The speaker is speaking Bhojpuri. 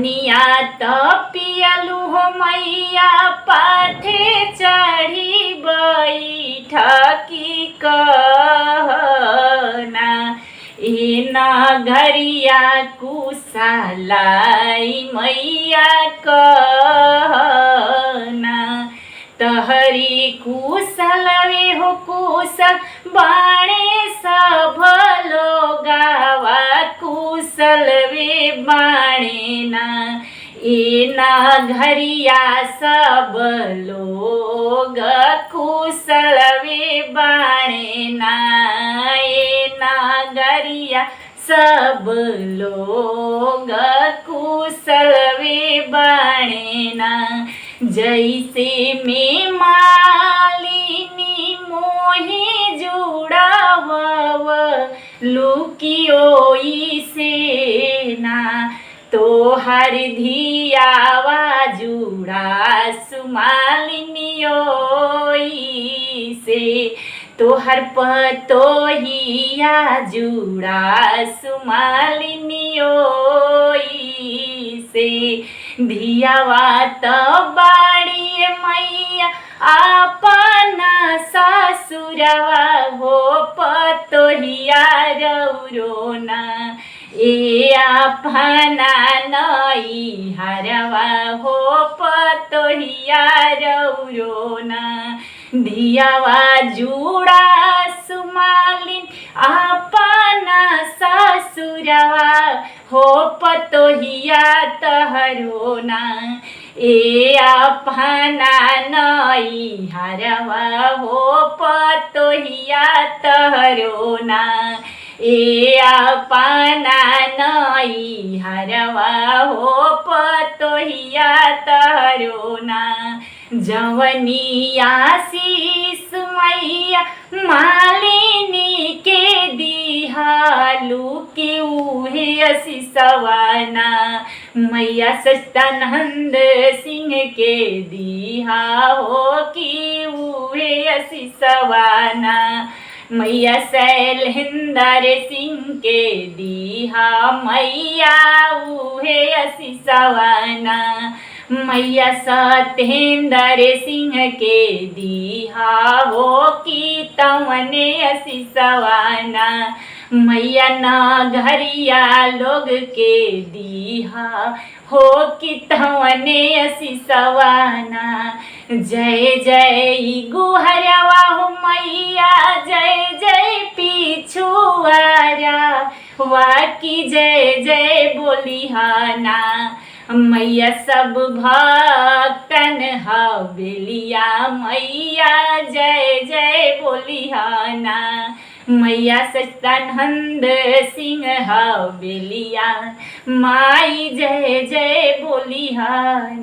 पनिया त पियलु हो मैया पाथे चढ़ी बैठकी कहना ए नगरिया कुशलाई मैया कहना तहरी कुशल वे हो कुशल बाणे सब लोगावा कुशल वे बाणे ना ए नगरिया सब लोग कुशल वे बाणे ना ए नगरिया सब लोग कुशल वे बाणे ना जैसे में मालिनी मोहे जुड़ावव लुकियोई से ना तोहर धियावा जुड़ा सुमालिनियोई से तोहर पतोहिया जुड़ा सुमालिनियोई से धियावा त बाड़ी मैया अपना ससुरवा हो पतोहिया रौरोना ए अपना नई हरवा हो पतोहिया रौरोना धियावा जुड़ा सुमालिन अपना ससुरवा हो पतोहिया तहरोना ए अपना नई हरवा हो पतोहिया तहरोना ए अपना नई हरवा हो पतोहिया तहरोना जवनिया शीस मैया मालिनी के दिहालू के उहे असिसवाना मैया सच्चिदानंद सिंह के दिहा हो कि उहे असिसवाना मैया शैलेंद्र सिंह के दिहा मैया उहे असिसवाना मैया सत्येंद्र सिंह के दिहा हो कि तवने असिसवाना मैया नगरिया लोग के दिहा हो कि तवने असिसवाना जय जय गुहरवा हो मैया जय जय पिछुआरा वाकी जय जय बोलिहाना मैया सब भक्तन हवेलिया मैया जय जय बोलिहाना मैया सच्चिदानंद सिंह हवेलिया माई जय जय बोलिहाना।